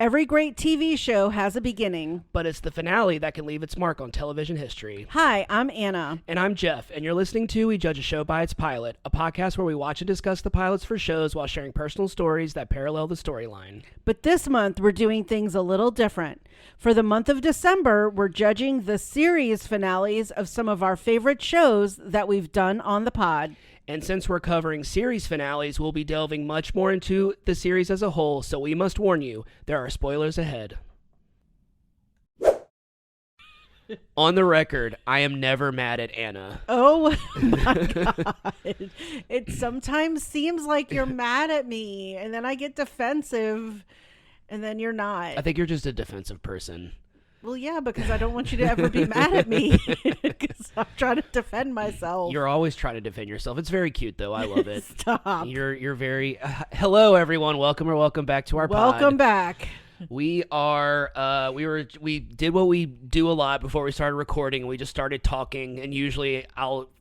Every great TV show has a beginning. But it's the finale that can leave its mark on television history. Hi, I'm Anna. And I'm Jeff, and you're listening to We Judge a Show by Its Pilot, a podcast where we watch and discuss the pilots for shows while sharing personal stories that parallel the storyline. But this month, we're doing things a little different. For the month of December, we're judging the series finales of some of our favorite shows that we've done on the pod. And since we're covering series finales, we'll be delving much more into the series as a whole, so we must warn you, there are spoilers ahead. On the record, I am never mad at Anna. Oh my God. It sometimes seems like you're mad at me, and then I get defensive, and then you're not. I think you're just a defensive person. Well, yeah, because I don't want you to ever be mad at me because I'm trying to defend myself. You're always trying to defend yourself. It's very cute, though. I love it. Stop. You're very... hello, everyone. Welcome back to our pod. Welcome back. We we did what we do a lot before we started recording. We just started talking, and usually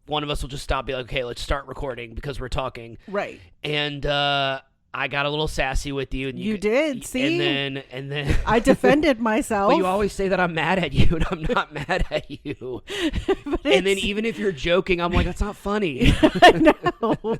one of us will just stop and be like, okay, let's start recording because we're talking. Right. And I got a little sassy with you. And you did, see? And then I defended myself. But you always say that I'm mad at you, and I'm not mad at you. And then even if you're joking, I'm like, that's not funny. I know.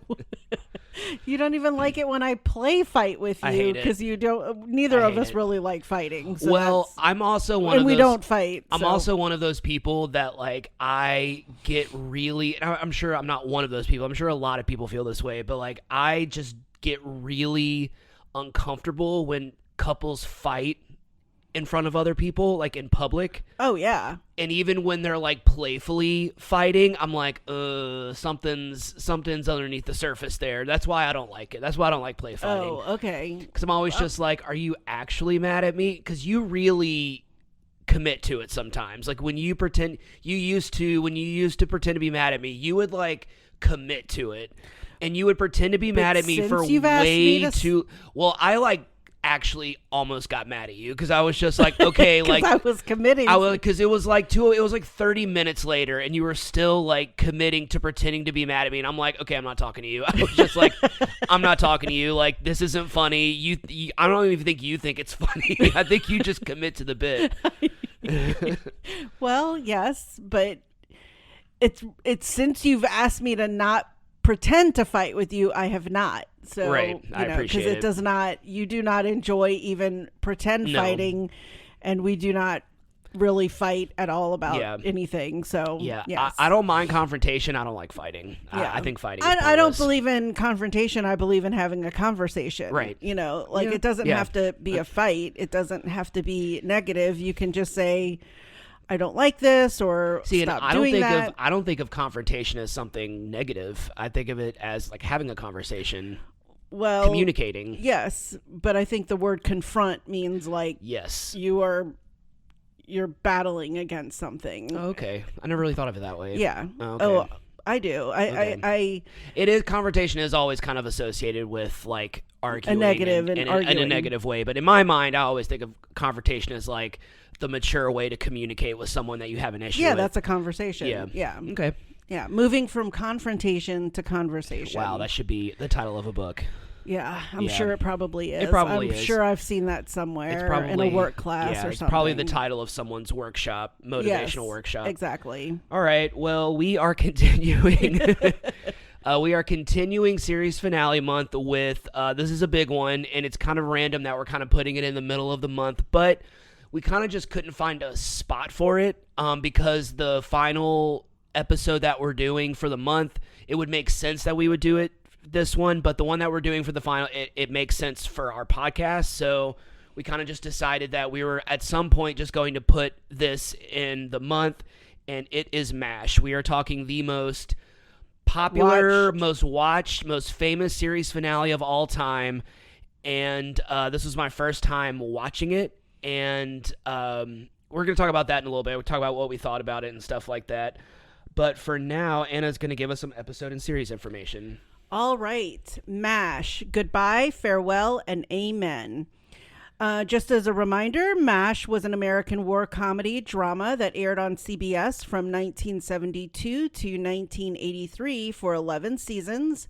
You don't even like it when I play fight with you because you don't. Neither of us really like fighting. So well, I'm also one of those. And we don't fight. I'm also one of those people that like I get really. I'm sure I'm not one of those people. I'm sure a lot of people feel this way, but like I just get really uncomfortable when couples fight in front of other people, like in public. Oh yeah. And even when they're like playfully fighting, I'm like, something's underneath the surface there. That's why I don't like it. That's why I don't like play fighting. Oh, okay. Because I'm always just like, are you actually mad at me? Because you really commit to it sometimes. Like when you used to pretend to be mad at me, you would like commit to it. And you would pretend to be mad at me for way too... Well, I like actually almost got mad at you because I was just like, okay, like I was committing. Because it was like 30 minutes later, and you were still like committing to pretending to be mad at me, and I'm like, okay, I'm not talking to you. I was just like, I'm not talking to you. Like this isn't funny. You I don't even think you think it's funny. I think you just commit to the bit. Well, yes, but it's since you've asked me to not pretend to fight with you, I have not. So, right. I appreciate it. Because you do not enjoy even pretend fighting, and we do not really fight at all about anything. So, yeah, yes. I don't mind confrontation. I don't like fighting. Yeah. I think fighting is I don't believe in confrontation. I believe in having a conversation. Right. You know, like it doesn't have to be a fight. It doesn't have to be negative. You can just say, I don't like this, or stop doing that. I don't think of confrontation as something negative. I think of it as like having a conversation. Well, communicating. Yes, but I think the word confront means like you're battling against something. Oh, okay, I never really thought of it that way. Yeah. Okay. Oh, I do. It is confrontation is always kind of associated with like arguing, a negative in a negative way. But in my mind, I always think of confrontation as like the mature way to communicate with someone that you have an issue with. Yeah, that's a conversation. Yeah. Okay. Yeah, moving from confrontation to conversation. Wow, that should be the title of a book. Yeah, I'm sure it probably is. It probably is. I'm sure I've seen that somewhere in a work class or something. It's probably the title of someone's workshop, motivational workshop. Exactly. All right, well, we are continuing. We are continuing series finale month with, this is a big one, and it's kind of random that we're kind of putting it in the middle of the month, but we kind of just couldn't find a spot for it because the final episode that we're doing for the month, it would make sense that we would do it this one, but the one that we're doing for the final, it makes sense for our podcast, so we kind of just decided that we were at some point just going to put this in the month, and it is MASH. We are talking the most popular, most watched, most famous series finale of all time, and this was my first time watching it, and we're going to talk about that in a little bit. We'll talk about what we thought about it and stuff like that. But for now, Anna's going to give us some episode and series information. All right. MASH. Goodbye, farewell, and amen. Just as a reminder, MASH was an American war comedy drama that aired on CBS from 1972 to 1983 for 11 seasons.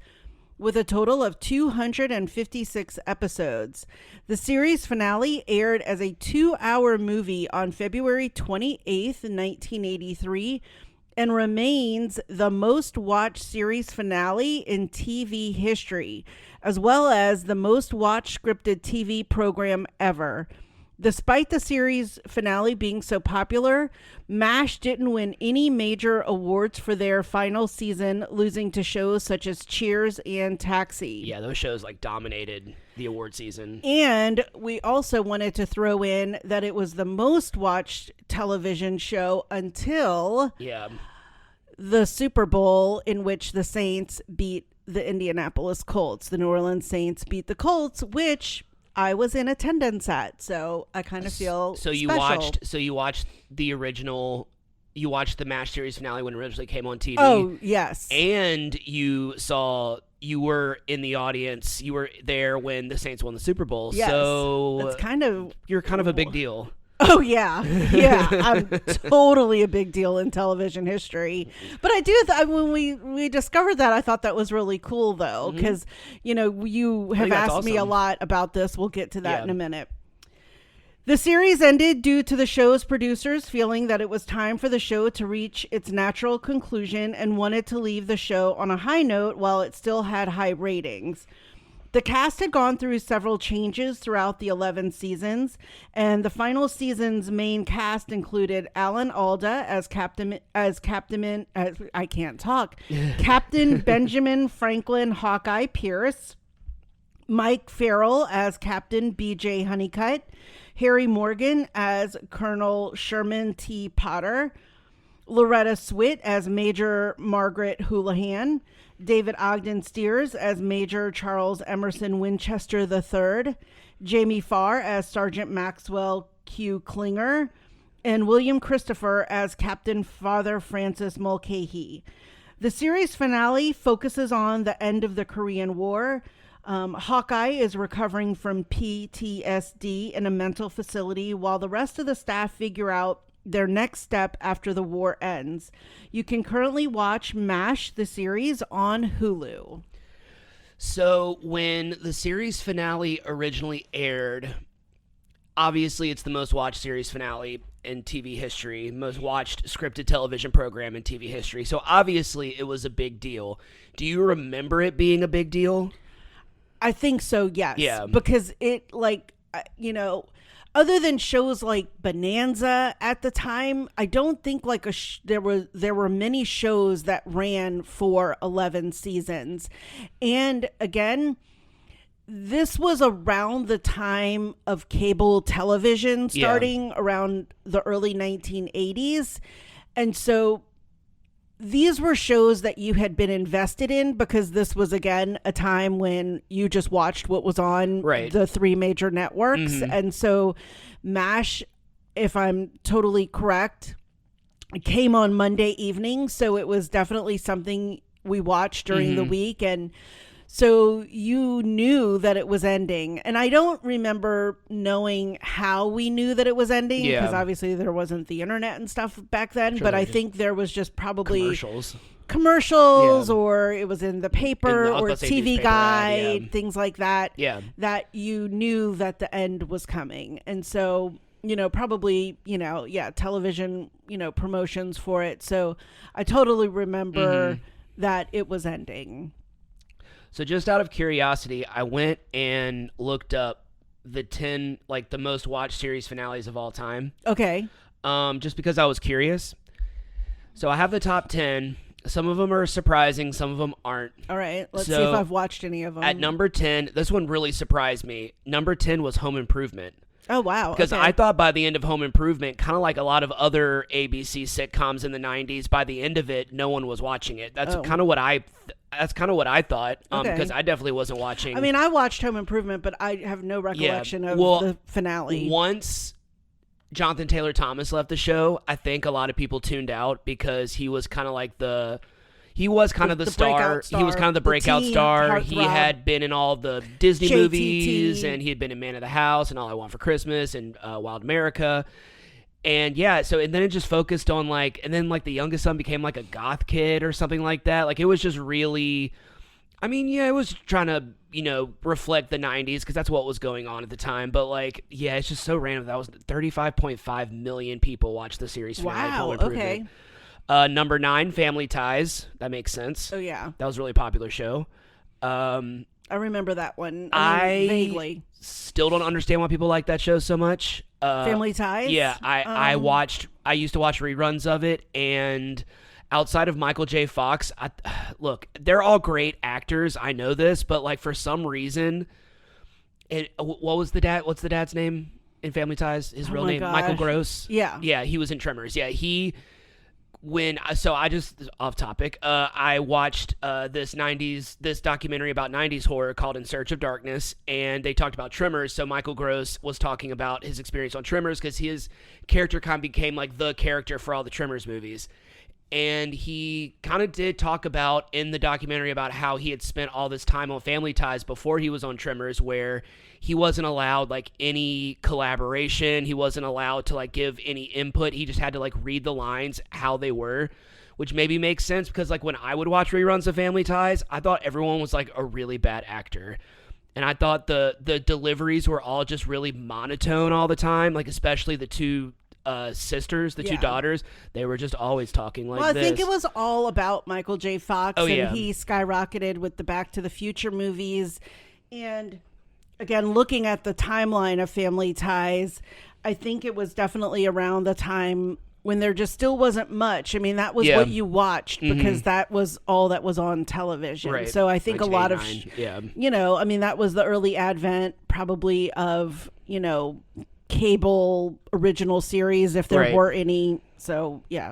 with a total of 256 episodes. The series finale aired as a 2-hour movie on February 28th, 1983, and remains the most watched series finale in TV history, as well as the most watched scripted TV program ever. Despite the series finale being so popular, MASH didn't win any major awards for their final season, losing to shows such as Cheers and Taxi. Yeah, those shows like dominated the award season. And we also wanted to throw in that it was the most watched television show until the Super Bowl, in which the Saints beat the Indianapolis Colts. The New Orleans Saints beat the Colts, which I was in attendance at, so I kind of feel special. You watched the original. You watched the MASH series finale when it originally came on TV. Oh, yes. And you were in the audience. You were there when the Saints won the Super Bowl. Yes. So you're kind of a big deal. Oh, yeah. Yeah. I'm totally a big deal in television history. But I do, when we discovered that, I thought that was really cool, though, because, you have asked me a lot about this. We'll get to that in a minute. The series ended due to the show's producers feeling that it was time for the show to reach its natural conclusion and wanted to leave the show on a high note while it still had high ratings. The cast had gone through several changes throughout the 11 seasons, and the final season's main cast included Alan Alda as Captain Benjamin Franklin Hawkeye Pierce, Mike Farrell as Captain B.J. Honeycutt, Harry Morgan as Colonel Sherman T. Potter, Loretta Swit as Major Margaret Houlihan, David Ogden Steers as Major Charles Emerson Winchester III, Jamie Farr as Sergeant Maxwell Q. Klinger, and William Christopher as Captain Father Francis Mulcahy. The series finale focuses on the end of the Korean War. Hawkeye is recovering from PTSD in a mental facility while the rest of the staff figure out their next step after the war ends. You can currently watch MASH, the series, on Hulu. So when the series finale originally aired, obviously it's the most watched series finale in TV history, most watched scripted television program in TV history. So obviously it was a big deal. Do you remember it being a big deal? I think so, yes. Yeah. Because it, other than shows like Bonanza at the time, I don't think there were many shows that ran for 11 seasons. And again, this was around the time of cable television starting around the early 1980s. And so these were shows that you had been invested in because this was, again, a time when you just watched what was on the three major networks. Mm-hmm. And so MASH, if I'm totally correct, came on Monday evening. So it was definitely something we watched during the week. And so you knew that it was ending. And I don't remember knowing how we knew that it was ending because obviously there wasn't the internet and stuff back then. But I think there was just probably commercials or it was in the paper or TV guide, things like that, that you knew that the end was coming. And so, probably, television, promotions for it. So I totally remember that it was ending. So just out of curiosity, I went and looked up the 10, the most watched series finales of all time. Okay. Just because I was curious. So I have the top 10. Some of them are surprising. Some of them aren't. All right. Let's see if I've watched any of them. At number 10, this one really surprised me. Number 10 was Home Improvement. Oh, wow. Because I thought by the end of Home Improvement, kind of like a lot of other ABC sitcoms in the 90s, by the end of it, no one was watching it. That's kind of what I thought, because I definitely wasn't watching. I mean, I watched Home Improvement, but I have no recollection of the finale. Once Jonathan Taylor Thomas left the show, I think a lot of people tuned out because he was kind of like the star. He was kind of the breakout star. He had been in all the Disney JTT movies, and he had been in Man of the House and All I Want for Christmas and Wild America. And and then it just focused on and then the youngest son became a goth kid or something like that. It was just really, I mean, yeah, it was trying to, reflect the 90s because that's what was going on at the time. But, like, yeah, it's just so random. That was 35.5 million people watched the series finale. Wow, Home Improvement. okay. Number 9, Family Ties. That makes sense. Oh, yeah. That was a really popular show. I remember that one. I vaguely. Still don't understand why people like that show so much. Family Ties? Yeah, I used to watch reruns of it, and outside of Michael J. Fox, look, they're all great actors. I know this, but like for some reason, what's the dad's name in Family Ties? His real name, gosh. Michael Gross. Yeah, he was in Tremors. Yeah, I just off topic. I watched this documentary about 90s horror called In Search of Darkness, and they talked about Tremors. So Michael Gross was talking about his experience on Tremors because his character kind of became like the character for all the Tremors movies. And he kind of did talk about in the documentary about how he had spent all this time on Family Ties before he was on Tremors, where he wasn't allowed like any collaboration. He wasn't allowed to like give any input. He just had to like read the lines how they were, which maybe makes sense because like when I would watch reruns of Family Ties, I thought everyone was like a really bad actor. And I thought the deliveries were all just really monotone all the time, like especially the two sisters, the two daughters, they were just always talking like this. Well, I think it was all about Michael J. Fox, Oh, and yeah. he skyrocketed with the Back to the Future movies. And again, looking at the timeline of Family Ties, I think it was definitely around the time when there just still wasn't much. I mean, that was what you watched because that was all that was on television. Right. So I think a lot of, 1989, I mean, that was the early advent probably of, cable original series, if there were any. So, yeah.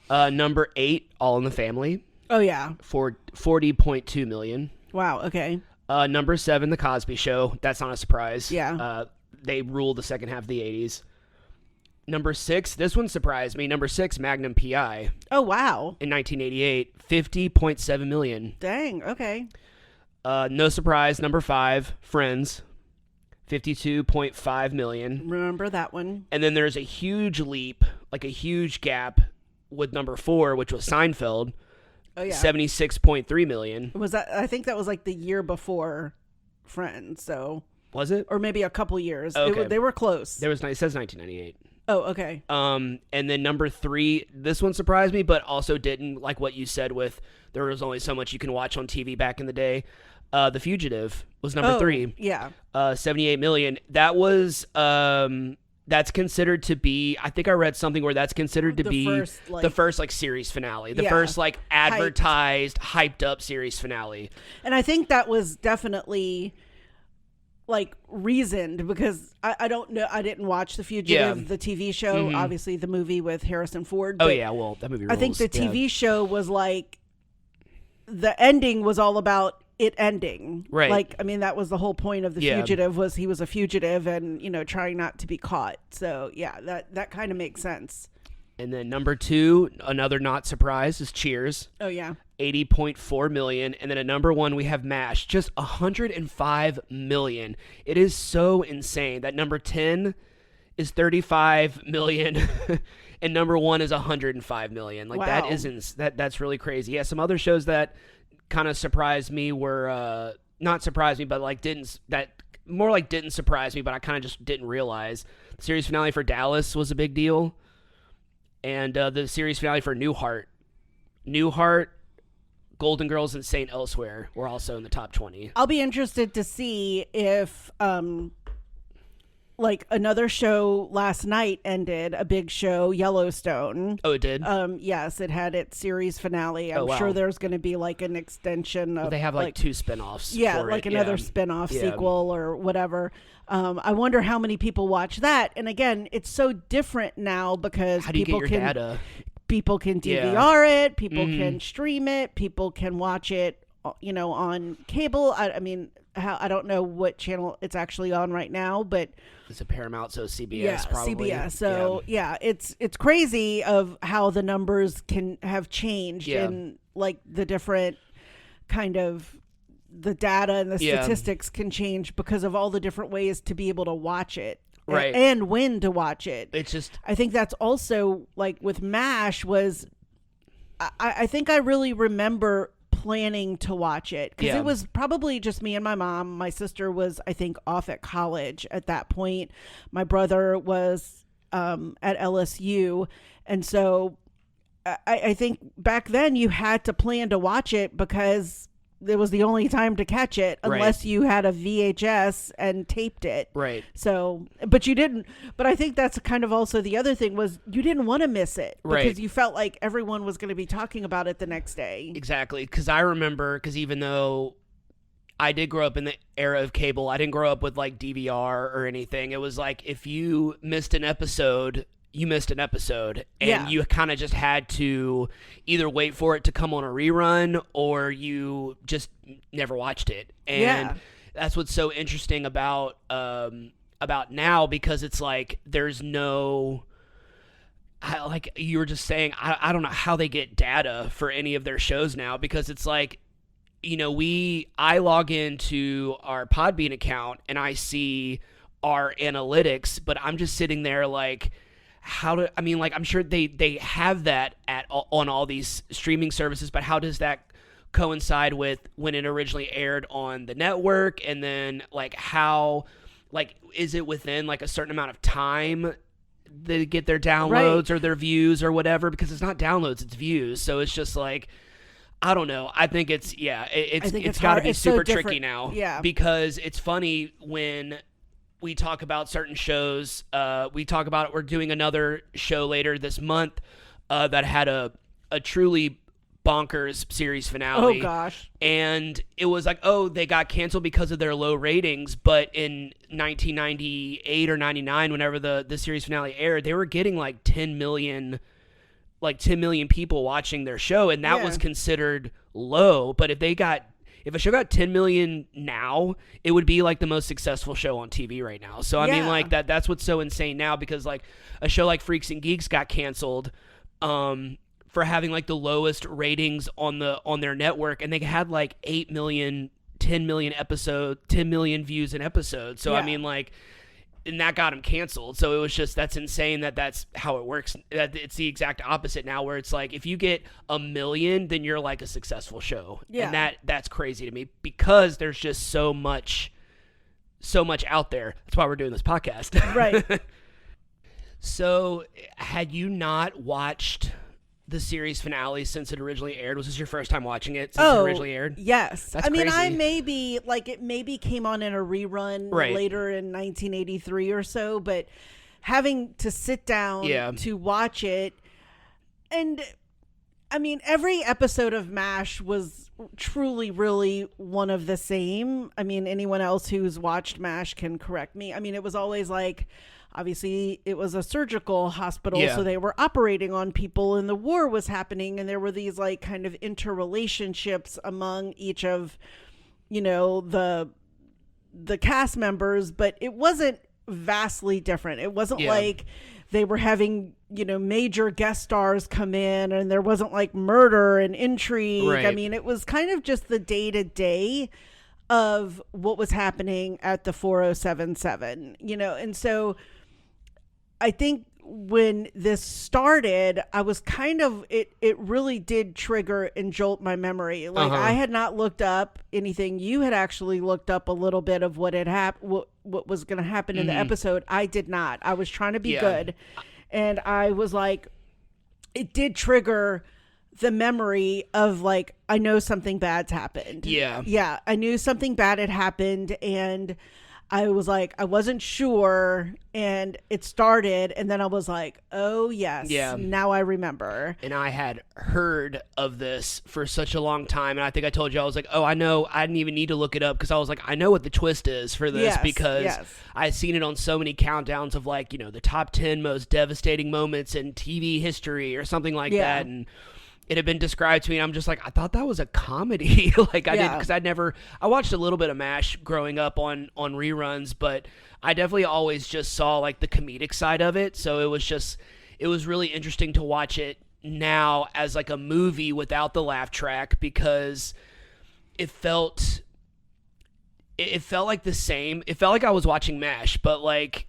Number 8, All in the Family. Oh, yeah. For 40.2 million. Wow, okay. Number 7, The Cosby Show. That's not a surprise. Yeah. They ruled the second half of the 80s. Number 6, this one surprised me. Number 6, Magnum P.I. Oh, wow. In 1988, 50.7 million. Dang, okay. No surprise. Number 5, Friends. 52.5 million. Remember that one. And then there's a huge leap, like a huge gap with number 4, which was Seinfeld. Oh, yeah. 76.3 million. Was that? I think that was like the year before Friends, so. Was it? Or maybe a couple years. Okay. They were close. It says 1998. Oh, okay. And then number 3, this one surprised me, but also didn't, like what you said with there was only so much you can watch on TV back in the day. The Fugitive was number 3. Yeah. 78 million. That was that's considered to be, I think I read something where that's considered to be the first like series finale. The first like advertised, hyped up series finale. And I think that was definitely like reasoned because I don't know, I didn't watch The Fugitive, the TV show, obviously the movie with Harrison Ford. Oh yeah, well that movie rules. I think the TV show was like, the ending was all about it ending. Right. Like, I mean, that was the whole point of The Fugitive, was he was a fugitive and, trying not to be caught. So yeah, that kind of makes sense. And then number 2, another not surprise, is Cheers. Oh yeah. 80.4 million. And then at number 1 we have MASH, just 105 million. It is so insane that number 10 is 35 million and number 1 is 105 million. Like, wow. That's really crazy. Yeah, some other shows that kind of surprised me were not surprised me, but like didn't surprise me, but I kind of just didn't realize. The series finale for Dallas was a big deal, and the series finale for Newhart, Golden Girls, and Saint Elsewhere were also in the top 20. I'll be interested to see if like another show last night ended, a big show, Yellowstone. Oh, it did? Yes, it had its series finale. I'm wow. sure there's going to be like an extension of. They have like 2 spinoffs. Yeah, for like it. another spinoff sequel or whatever. I wonder how many people watch that. And again, it's so different now because how do you people get your can data? People can DVR it. People can stream it. People can watch it, on cable. I mean, I don't know what channel it's actually on right now, but it's a Paramount, so CBS probably. CBS. So yeah, it's crazy of how the numbers can have changed and like the different kind of the data and the statistics can change because of all the different ways to be able to watch it. Right. And when to watch it. It's just, I think that's also like with MASH was, I think I really remember planning to watch it because Yeah. it was probably just me and my mom. My sister was, I think, off at college at that point. My brother was at LSU. And so I think back then you had to plan to watch it because it was the only time to catch it unless you had a VHS and taped it. Right. So, but you didn't. But I think that's kind of also the other thing was you didn't want to miss it because you felt like everyone was going to be talking about it the next day. Exactly. Because I remember, because even though I did grow up in the era of cable, I didn't grow up with like DVR or anything. It was like if you missed an episode, you missed an episode, and you kind of just had to either wait for it to come on a rerun or you just never watched it. And that's what's so interesting about now, because it's like there's no, like you were just saying, I don't know how they get data for any of their shows now, because it's like, you know, I log into our Podbean account and I see our analytics, but I'm just sitting there like, I'm sure they have that on all these streaming services, but how does that coincide with when it originally aired on the network? And then like how, like, is it within like a certain amount of time they get their downloads or their views or whatever? Because it's not downloads, it's views. So it's just like, I don't know. I think it's got to be super tricky now. Yeah. Because it's funny when we talk about certain shows. We talk about it. We're doing another show later this month that had a truly bonkers series finale. Oh, gosh. And it was like, oh, they got canceled because of their low ratings. But in 1998 or 99, whenever the series finale aired, they were getting like 10 million people watching their show. And that was considered low. But if a show got 10 million now, it would be like the most successful show on TV right now. So I mean, like that's what's so insane now, because like a show like Freaks and Geeks got canceled for having like the lowest ratings on their network, and they had like 8 million, 10 million views an episode. So I mean, like, and that got them canceled. So it was just, that's insane that's how it works. It's the exact opposite now, where it's like if you get 1 million, then you're like a successful show. And that's crazy to me, because there's just so much out there. That's why we're doing this podcast. Right. So had you not watched the series finale since it originally aired? Was this your first time watching it since it originally aired? Yes. That's crazy. It maybe came on in a rerun later in 1983 or so, but having to sit down to watch it, and I mean, every episode of MASH was truly, really one of the same. I mean, anyone else who's watched MASH can correct me. I mean, it was always like, obviously it was a surgical hospital, so they were operating on people and the war was happening, and there were these like kind of interrelationships among each of, you know, the cast members, but it wasn't vastly different. It wasn't like they were having, you know, major guest stars come in and there wasn't like murder and intrigue. I mean, it was kind of just the day-to-day of what was happening at the 4077, you know. And so I think when this started, I was kind of, it really did trigger and jolt my memory. Like I had not looked up anything. You had actually looked up a little bit of what had happened, what was going to happen in the episode. I did not. I was trying to be good. And I was like, it did trigger the memory of like, I know something bad's happened. Yeah. I knew something bad had happened, and I was like, I wasn't sure, and it started, and then I was like, oh yes, now I remember. And I had heard of this for such a long time, and I think I told you, I was like, oh, I know, I didn't even need to look it up, because I was like, I know what the twist is for this, because I had seen it on so many countdowns of like, you know, the top 10 most devastating moments in TV history or something like that, and it had been described to me, and I'm just like, I thought that was a comedy. Like I didn't, because I watched a little bit of MASH growing up on reruns, but I definitely always just saw like the comedic side of it. So it was really interesting to watch it now as like a movie without the laugh track, because it felt like the same. It felt like I was watching MASH, but like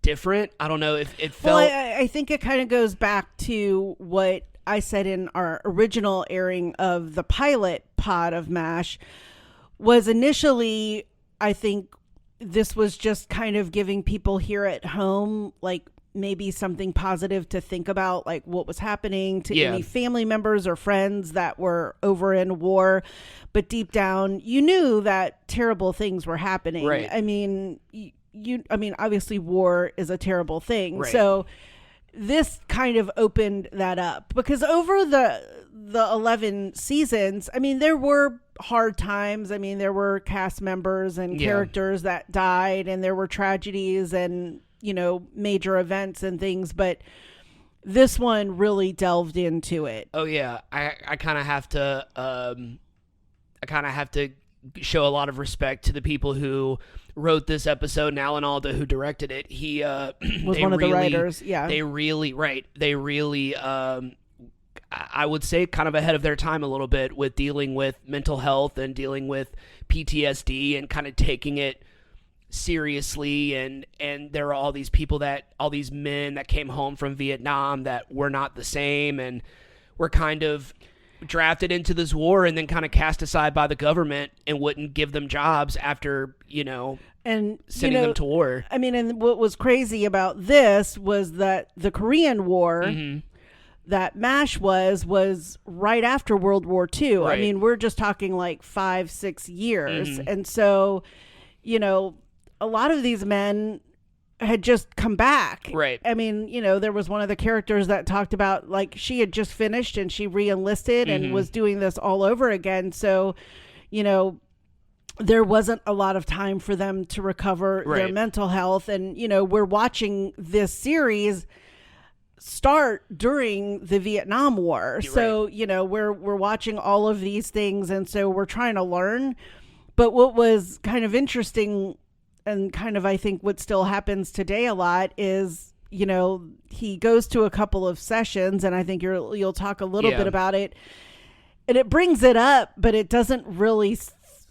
different. I don't know if it felt. Well, I think it kind of goes back to what I said in our original airing of the pilot pod of MASH was initially, I think this was just kind of giving people here at home, like, maybe something positive to think about, like what was happening to any family members or friends that were over in war. But deep down, you knew that terrible things were happening. Right. I mean, obviously war is a terrible thing. Right. So this kind of opened that up, because over the 11 seasons, I mean, there were hard times. I mean, there were cast members and characters that died, and there were tragedies and, you know, major events and things, but this one really delved into it. Oh yeah, I kind of have to show a lot of respect to the people who wrote this episode, and Alan Alda, who directed it. He was one of the writers. Yeah, they really I would say kind of ahead of their time a little bit with dealing with mental health and dealing with PTSD and kind of taking it seriously. And there are all these men that came home from Vietnam that were not the same and were kind of drafted into this war and then kind of cast aside by the government and wouldn't give them jobs after, you know, and sending them to war. I mean, and what was crazy about this was that the Korean War that MASH was right after World War II. Right. I mean, we're just talking like 5-6 years. And so, you know, a lot of these men had just come back. Right. I mean, you know, there was one of the characters that talked about, like, she had just finished and she re-enlisted and was doing this all over again. So, you know, there wasn't a lot of time for them to recover their mental health. And, you know, we're watching this series start during the Vietnam War. So, you know, we're watching all of these things, and so we're trying to learn. But what was kind of interesting, and kind of, I think, what still happens today a lot is, you know, he goes to a couple of sessions, and I think you'll talk a little bit about it, and it brings it up, but it doesn't really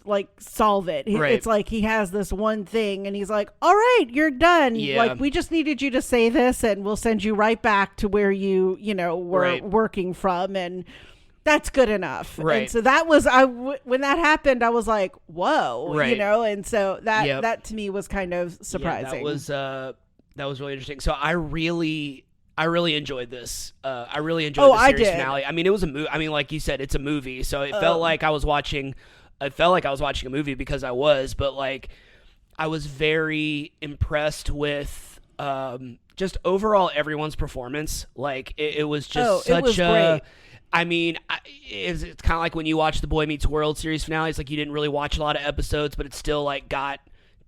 like solve it. It's like he has this one thing and he's like, all right, you're done. Like, we just needed you to say this and we'll send you right back to where you know, were working from, and that's good enough. And so that was, when that happened, I was like, whoa, you know, and so that to me was kind of surprising. That was really interesting. So I really enjoyed this. I really enjoyed the series finale. I mean, it was a movie. I mean, like you said, it's a movie, so it felt like I was watching a movie because I was, but like I was very impressed with just overall everyone's performance. Like it was just such a great. I mean, it's kind of like when you watch the Boy Meets World series finale. It's like you didn't really watch a lot of episodes, but it still like got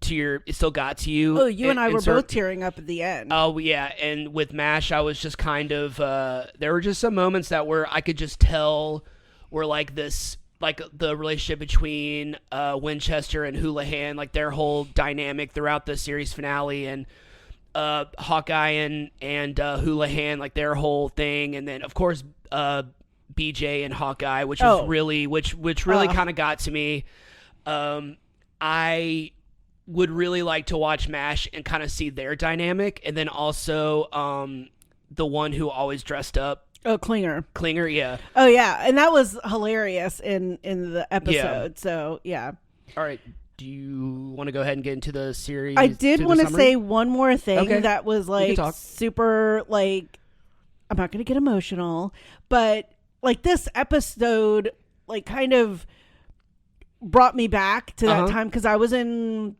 to you. Oh, you and I were both tearing up at the end. Oh yeah, and with MASH, I was just kind of there were just some moments that were I could just tell were like this. Like the relationship between Winchester and Houlihan, like their whole dynamic throughout the series finale, and Hawkeye and Houlihan, like their whole thing, and then of course BJ and Hawkeye, which was really kind of got to me. I would really like to watch MASH and kind of see their dynamic, and then also the one who always dressed up. Oh, Klinger, yeah. Oh, yeah, and that was hilarious in the episode. So, yeah. All right. Do you want to go ahead and get into the series? I did want to say one more thing that was like super, like, I'm not going to get emotional, but like this episode, like, kind of brought me back to that time, because I was in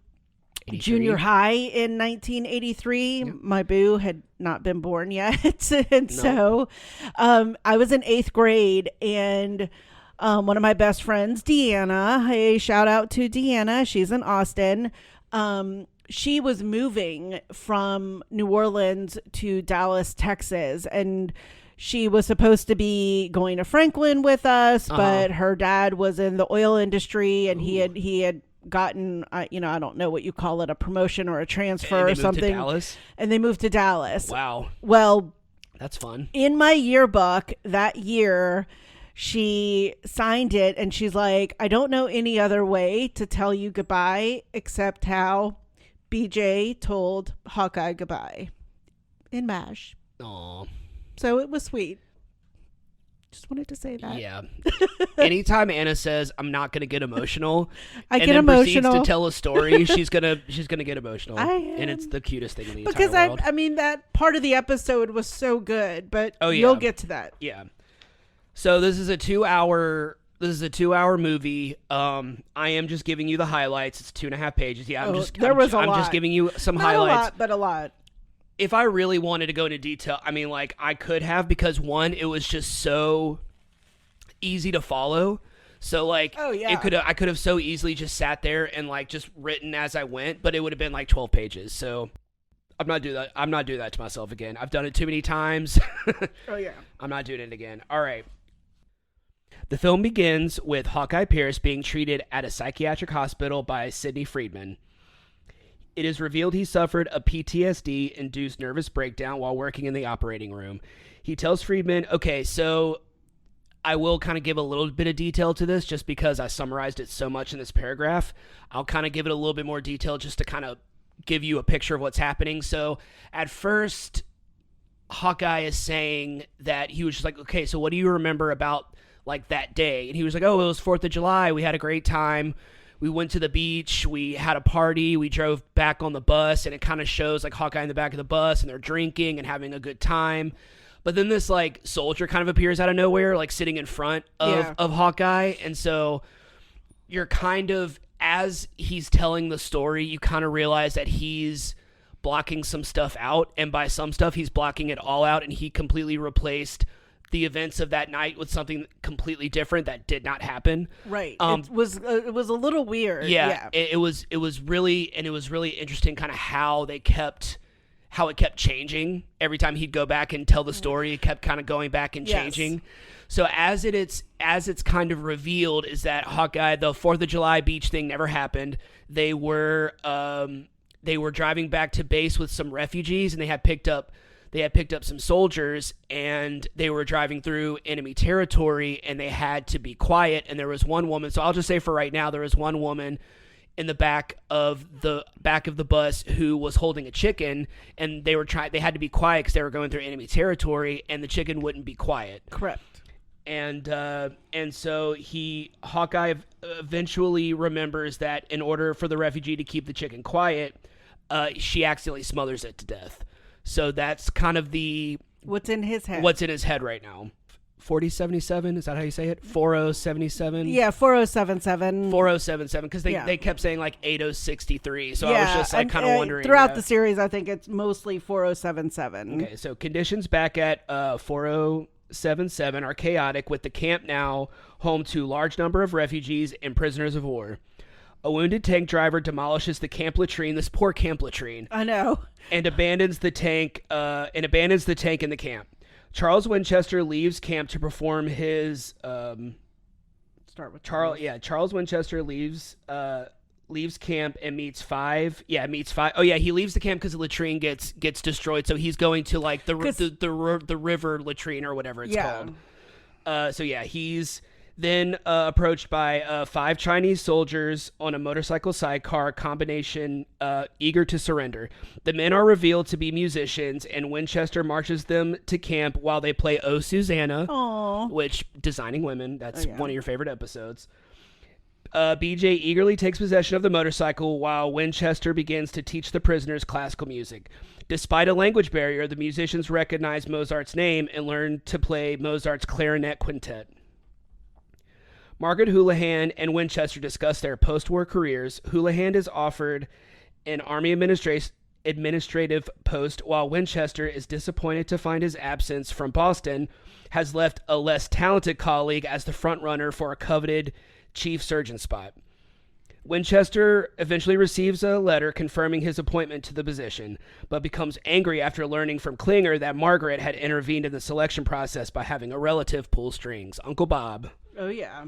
83. Junior high in 1983. Yep. My boo had not been born yet. And so I was in 8th grade, and one of my best friends, Deanna, hey, shout out to Deanna, she's in Austin. She was moving from New Orleans to Dallas, Texas, and she was supposed to be going to Franklin with us, but her dad was in the oil industry, and he had gotten, I don't know what you call it, a promotion or a transfer or something. And they moved to Dallas. Wow. Well, that's fun. In my yearbook that year, she signed it, and she's like, I don't know any other way to tell you goodbye except how BJ told Hawkeye goodbye in MASH. Aww. So it was sweet. Just wanted to say that. Yeah. Anytime Anna says I'm not gonna get emotional, I and get then emotional. proceeds to tell a story, she's gonna get emotional, I and am. it's the cutest thing in the Because entire world. I mean, that part of the episode was so good, but Oh, yeah. you'll get to that. Yeah. So this is a 2-hour. This is a 2-hour movie. I am just giving you the highlights. It's 2.5 pages. Yeah, I'm just giving you some Not highlights. a lot, but a lot. If I really wanted to go into detail, I mean, like, I could have, because one, it was just so easy to follow. So, like, Oh, yeah. I could have so easily just sat there and, like, just written as I went, but it would have been like 12 pages. So I'm not doing that to myself again. I've done it too many times. Oh, yeah. I'm not doing it again. All right. The film begins with Hawkeye Pierce being treated at a psychiatric hospital by Sidney Friedman. It is revealed he suffered a PTSD-induced nervous breakdown while working in the operating room. He tells Friedman, okay, so I will kind of give a little bit of detail to this just because I summarized it so much in this paragraph. I'll kind of give it a little bit more detail just to kind of give you a picture of what's happening. So at first, Hawkeye is saying that he was just like, okay, so what do you remember about like that day? And he was like, oh, it was 4th of July. We had a great time. We went to the beach, we had a party, we drove back on the bus, and it kind of shows like Hawkeye in the back of the bus, and they're drinking and having a good time. But then this like soldier kind of appears out of nowhere, like sitting in front of Hawkeye. And so you're kind of, as he's telling the story, you kind of realize that he's blocking some stuff out. And by some stuff, he's blocking it all out, and he completely replaced the events of that night with something completely different that did not happen. Right. It was a little weird. Yeah. It was really interesting kind of how it kept changing every time he'd go back and tell the story. It kept kind of going back and changing. Yes. So as it's kind of revealed is that Hawkeye, the 4th of July beach thing never happened. They were driving back to base with some refugees, and they had picked up some soldiers, and they were driving through enemy territory, and they had to be quiet. And there was one woman. So I'll just say for right now, there was one woman in the back of the bus who was holding a chicken, and they had to be quiet because they were going through enemy territory, and the chicken wouldn't be quiet. Correct. And so Hawkeye eventually remembers that in order for the refugee to keep the chicken quiet, she accidentally smothers it to death. So that's kind of what's in his head. What's in his head right now. 4077, is that how you say it? 4077? Yeah, 4077. 4077, because they kept saying like 8063. So I was just like kind of wondering. Throughout the series, I think it's mostly 4077. Okay, so conditions back at 4077 are chaotic, with the camp now home to large number of refugees and prisoners of war. A wounded tank driver demolishes the camp latrine. This poor camp latrine. I know. And abandons the tank. In the camp. Charles Winchester leaves camp to perform his. Start with Charles. Yeah, Charles Winchester leaves camp and meets five. Yeah, meets five. Oh yeah, he leaves the camp because the latrine gets destroyed. So he's going to like the river latrine or whatever it's called. So yeah, he's then approached by 5 Chinese soldiers on a motorcycle sidecar combination, eager to surrender. The men are revealed to be musicians, and Winchester marches them to camp while they play "Oh Susanna," which, Designing Women, that's one of your favorite episodes. BJ eagerly takes possession of the motorcycle while Winchester begins to teach the prisoners classical music. Despite a language barrier, the musicians recognize Mozart's name and learn to play Mozart's clarinet quintet. Margaret Houlihan and Winchester discuss their post-war careers. Houlihan is offered an Army administrative post, while Winchester is disappointed to find his absence from Boston has left a less talented colleague as the front-runner for a coveted chief surgeon spot. Winchester eventually receives a letter confirming his appointment to the position, but becomes angry after learning from Klinger that Margaret had intervened in the selection process by having a relative pull strings. Uncle Bob. Oh, yeah.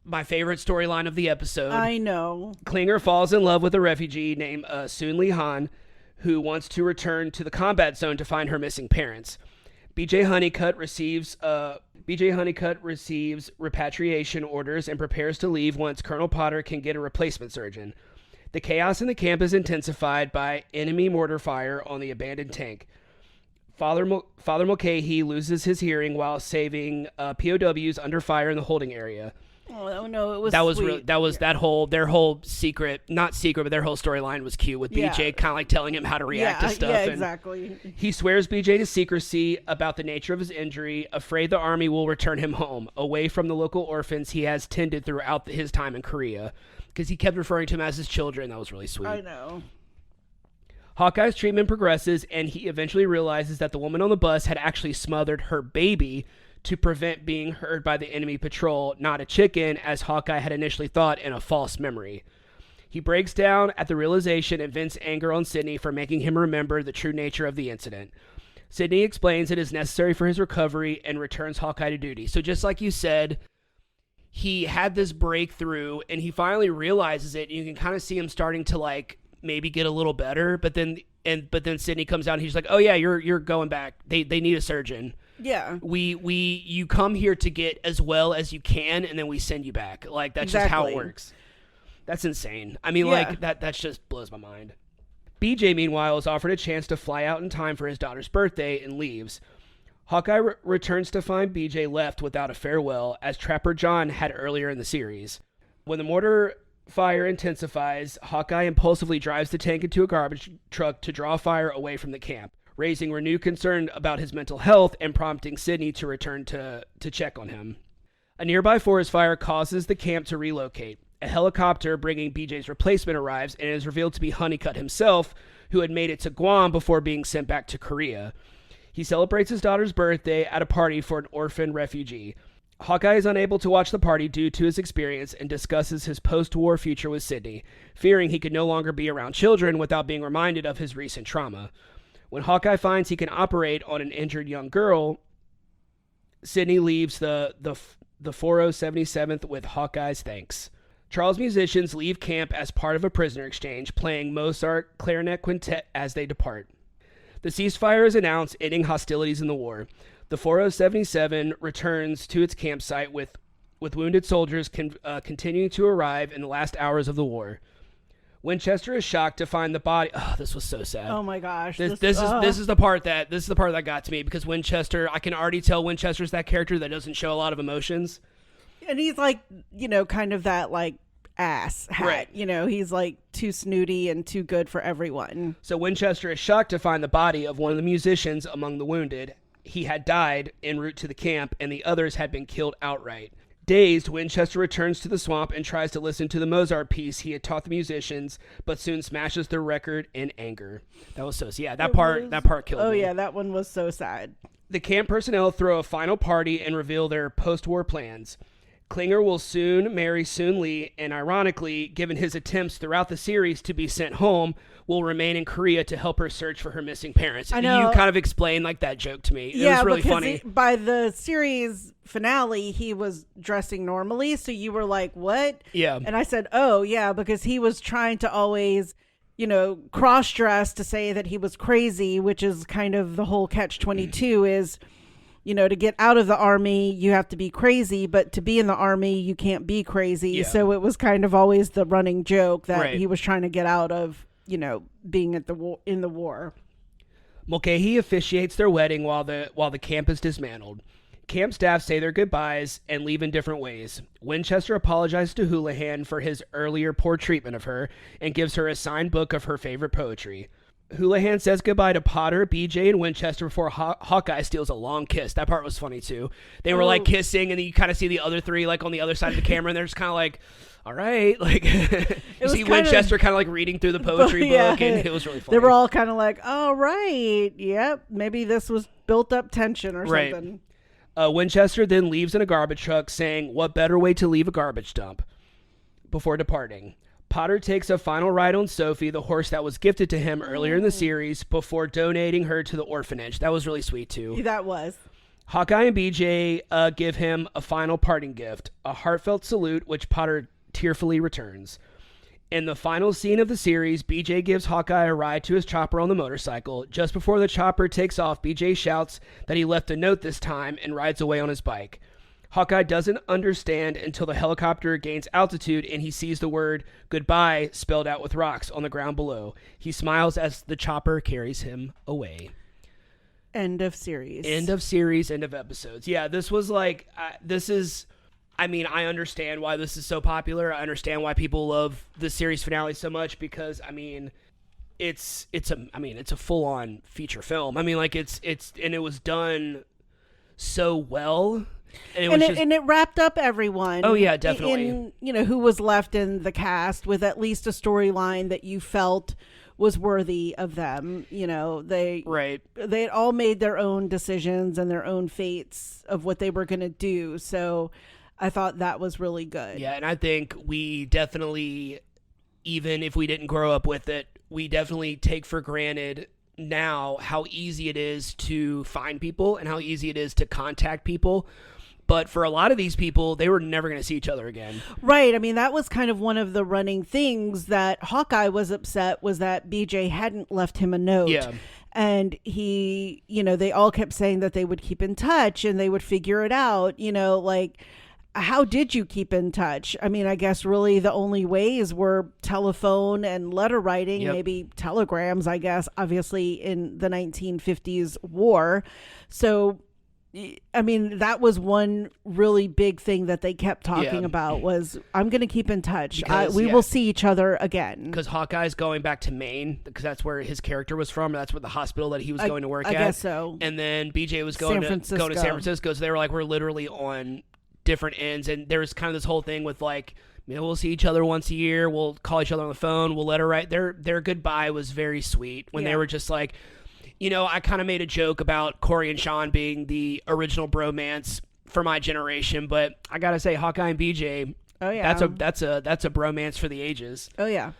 My favorite storyline of the episode. I know. Klinger falls in love with a refugee named Soon Lee Han, who wants to return to the combat zone to find her missing parents. BJ Honeycutt receives repatriation orders and prepares to leave once Colonel Potter can get a replacement surgeon. The chaos in the camp is intensified by enemy mortar fire on the abandoned tank. Father Mulcahy loses his hearing while saving POWs under fire in the holding area. Oh no, it was that whole their whole secret, not secret, but their whole storyline was cute with BJ kind of like telling him how to react to stuff. Yeah, exactly. He swears BJ to secrecy about the nature of his injury, afraid the army will return him home, away from the local orphans he has tended throughout his time in Korea, because he kept referring to them as his children. That was really sweet. I know. Hawkeye's treatment progresses, and he eventually realizes that the woman on the bus had actually smothered her baby to prevent being heard by the enemy patrol, not a chicken, as Hawkeye had initially thought in a false memory. He breaks down at the realization and vents anger on Sydney for making him remember the true nature of the incident. Sydney explains it is necessary for his recovery and returns Hawkeye to duty. So just like you said, he had this breakthrough, and he finally realizes it, and you can kind of see him starting to like maybe get a little better, but then Sydney comes out and he's like, "Oh yeah, you're going back. They need a surgeon. Yeah. You come here to get as well as you can, and then we send you back. Like that's just how it works." That's insane. I mean, like that just blows my mind. BJ, meanwhile, is offered a chance to fly out in time for his daughter's birthday and leaves. Hawkeye returns to find BJ left without a farewell, as Trapper John had earlier in the series. When the mortar fire intensifies, Hawkeye impulsively drives the tank into a garbage truck to draw fire away from the camp, raising renewed concern about his mental health and prompting Sydney to return to check on him. A nearby forest fire causes the camp to relocate. A helicopter bringing BJ's replacement arrives, and it is revealed to be Honeycutt himself, who had made it to Guam before being sent back to Korea. He celebrates his daughter's birthday at a party for an orphan refugee. Hawkeye is unable to watch the party due to his experience and discusses his post-war future with Sydney, fearing he could no longer be around children without being reminded of his recent trauma. When Hawkeye finds he can operate on an injured young girl, Sydney leaves the 4077th with Hawkeye's thanks. Charles musicians leave camp as part of a prisoner exchange, playing Mozart Clarinet Quintet as they depart. The ceasefire is announced, ending hostilities in the war. The 4077 returns to its campsite with wounded soldiers continuing to arrive in the last hours of the war. Winchester is shocked to find the body. Oh, this was so sad. Oh my gosh. This is the part that got to me, because Winchester, I can already tell Winchester's that character that doesn't show a lot of emotions. And he's like, kind of that like ass hat. Right. He's like too snooty and too good for everyone. So Winchester is shocked to find the body of one of the musicians among the wounded. He had died en route to the camp, and the others had been killed outright. Dazed, Winchester returns to the swamp and tries to listen to the Mozart piece he had taught the musicians, but soon smashes the record in anger. That was so sad. Yeah, that part killed me. Oh yeah, that one was so sad. The camp personnel throw a final party and reveal their post-war plans. Klinger will soon marry Soon Lee, and ironically, given his attempts throughout the series to be sent home, will remain in Korea to help her search for her missing parents. I know. You kind of explained like that joke to me. It was really funny. By the series finale, he was dressing normally, so you were like, what? Yeah. And I said, oh, yeah, because he was trying to always, cross-dress to say that he was crazy, which is kind of the whole catch-22 is... to get out of the army, you have to be crazy, but to be in the army, you can't be crazy. Yeah. So it was kind of always the running joke that he was trying to get out of, being at in the war. Mulcahy officiates their wedding while the camp is dismantled. Camp staff say their goodbyes and leave in different ways. Winchester apologizes to Houlihan for his earlier poor treatment of her and gives her a signed book of her favorite poetry. Houlihan says goodbye to Potter, BJ, and Winchester before Hawkeye steals a long kiss. That part was funny, too. They were, like, kissing, and then you kind of see the other three, like, on the other side of the camera, and they're just kind of like, all right. Like, you see Winchester kind of, like, reading through the poetry book, and it was really funny. They were all kind of like, all right, yep, maybe this was built-up tension or something. Winchester then leaves in a garbage truck, saying, what better way to leave a garbage dump, before departing. Potter takes a final ride on Sophie, the horse that was gifted to him earlier in the series, before donating her to the orphanage. That was really sweet, too. That was. Hawkeye and BJ give him a final parting gift, a heartfelt salute, which Potter tearfully returns. In the final scene of the series, BJ gives Hawkeye a ride to his chopper on the motorcycle. Just before the chopper takes off, BJ shouts that he left a note this time and rides away on his bike. Hawkeye doesn't understand until the helicopter gains altitude and he sees the word goodbye spelled out with rocks on the ground below. He smiles as the chopper carries him away. End of series. End of series, end of episodes. Yeah, this was like, I mean, I understand why this is so popular. I understand why people love the series finale so much because, I mean, it's a full-on feature film. I mean, like, and it was done so well. And it wrapped up everyone. Oh, yeah, definitely. Who was left in the cast with at least a storyline that you felt was worthy of them. They had all made their own decisions and their own fates of what they were going to do. So I thought that was really good. Yeah, and I think we definitely, even if we didn't grow up with it, we definitely take for granted now how easy it is to find people and how easy it is to contact people. But for a lot of these people, they were never going to see each other again. Right. I mean, that was kind of one of the running things that Hawkeye was upset was that BJ hadn't left him a note. Yeah. And he, they all kept saying that they would keep in touch and they would figure it out, like, how did you keep in touch? I mean, I guess really the only ways were telephone and letter writing, maybe telegrams, I guess, obviously in the 1950s war. So, I mean, that was one really big thing that they kept talking about was, I'm going to keep in touch. We will see each other again. Because Hawkeye's going back to Maine, because that's where his character was from. That's where the hospital that he was going to work at. I guess so. And then BJ was going to San Francisco. So they were like, we're literally on different ends. And there was kind of this whole thing with like, we'll see each other once a year. We'll call each other on the phone. We'll let her write. Their goodbye was very sweet when they were just like, I kind of made a joke about Corey and Sean being the original bromance for my generation, but I gotta say, Hawkeye and BJ, that's a bromance for the ages. Oh yeah.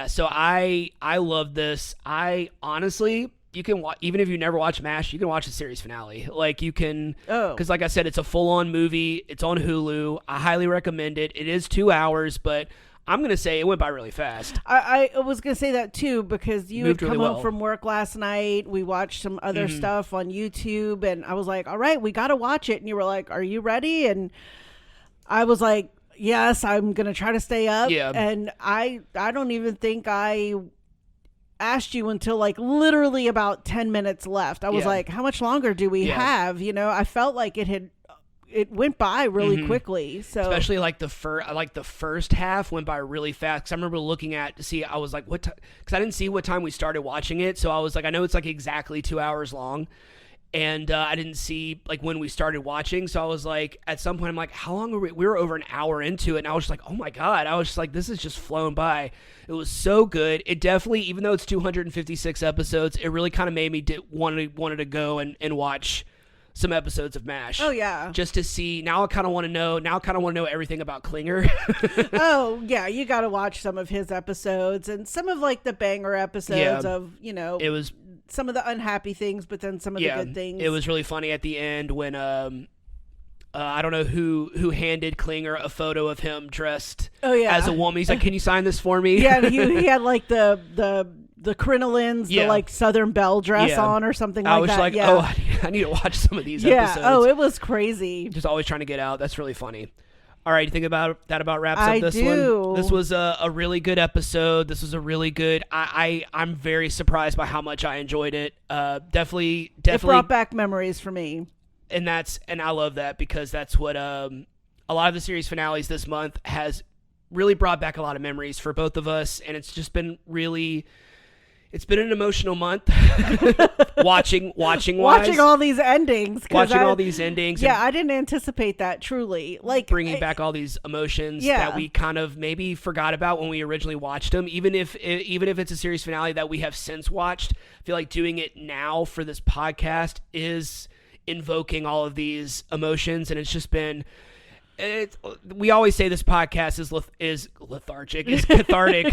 So I love this. I honestly, you can watch, even if you never watched MASH, you can watch the series finale. Like you can, because like I said, it's a full-on movie. It's on Hulu. I highly recommend it. It is 2 hours, but I'm going to say it went by really fast. I was going to say that too, because you had come home from work last night. We watched some other stuff on YouTube and I was like, all right, we got to watch it. And you were like, are you ready? And I was like, yes, I'm going to try to stay up. Yeah. And I don't even think I asked you until like literally about 10 minutes left. I was like, how much longer do we have? I felt like it went by really quickly. So especially like the first half went by really fast. Cause I remember looking to see, I was like, what? Cause I didn't see what time we started watching it. So I was like, I know it's like exactly 2 hours long. And I didn't see like when we started watching. So I was like, at some point I'm like, how long are we were over an hour into it. And I was just like, oh my God. I was just like, this is just flown by. It was so good. It definitely, even though it's 256 episodes, it really kind of made me wanted to go and watch some episodes of MASH. Oh yeah. Just to see. Now I kind of want to know everything about Klinger. Oh yeah, you got to watch some of his episodes and some of like the banger episodes of, it was some of the unhappy things, but then some of the good things. It was really funny at the end when I don't know who handed Klinger a photo of him dressed as a woman. He's like, "Can you sign this for me?" Yeah, he had like the crinolines, the like Southern Belle dress on or something like that. I was like, oh, I need to watch some of these episodes. Oh, it was crazy. Just always trying to get out. That's really funny. All right, you think about wraps up this one? This was a really good episode. This was a really good. I'm very surprised by how much I enjoyed it. Definitely. It brought back memories for me. And I love that because that's what a lot of the series finales this month has really brought back a lot of memories for both of us, and it's just been really. It's been an emotional month watching all these endings. All these endings. Yeah, I didn't anticipate that truly. Like bringing back all these emotions that we kind of maybe forgot about when we originally watched them. Even if it's a series finale that we have since watched, I feel like doing it now for this podcast is invoking all of these emotions, and it's just been. We always say this podcast is lethargic, is cathartic.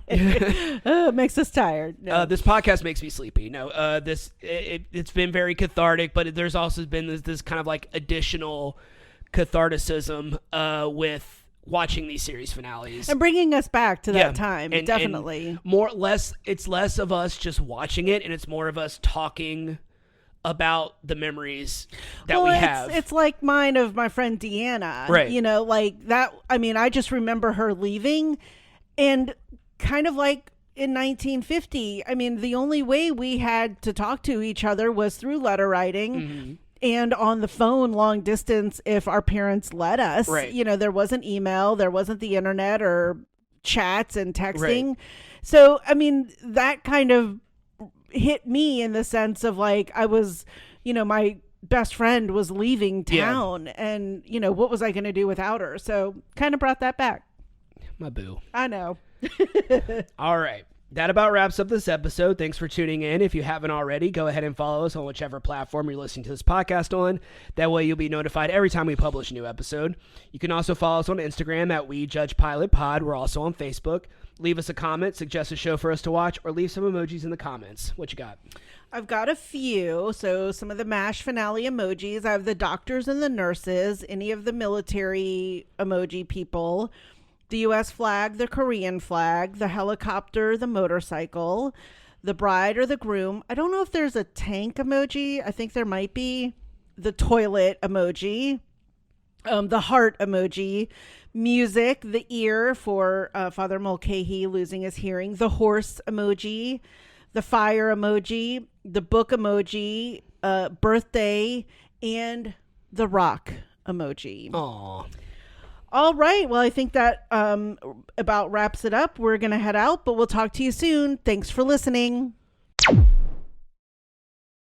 It makes us tired. No. This podcast makes me sleepy. No, it's been very cathartic, but there's also been this kind of like additional catharticism with watching these series finales and bringing us back to that time. And, definitely, it's less of us just watching it, and it's more of us talking about the memories that we have. It's like mine of my friend Deanna. Right. Like that. I mean, I just remember her leaving and kind of like in 1950, I mean, the only way we had to talk to each other was through letter writing and on the phone long distance if our parents let us. Right. You know, there wasn't email, there wasn't the internet or chats and texting. Right. So, I mean, that kind of hit me in the sense of like I was, you know, my best friend was leaving town and, you know, what was I going to do without her? So kind of brought that back. My boo. I know. All right. That about wraps up this episode. Thanks for tuning in. If you haven't already, go ahead and follow us on whichever platform you're listening to this podcast on. That way you'll be notified every time we publish a new episode. You can also follow us on Instagram at We Judge Pilot Pod. We're also on Facebook. Leave us a comment, suggest a show for us to watch, or leave some emojis in the comments. What you got? I've got a few. So some of the MASH finale emojis. I have the doctors and the nurses, any of the military emoji people, the U.S. flag, the Korean flag, the helicopter, the motorcycle, the bride or the groom. I don't know if there's a tank emoji. I think there might be. The toilet emoji, the heart emoji, music, the ear for Father Mulcahy losing his hearing, the horse emoji, the fire emoji, the book emoji, birthday, and the rock emoji. Aw. All right. Well, I think that about wraps it up. We're going to head out, but we'll talk to you soon. Thanks for listening.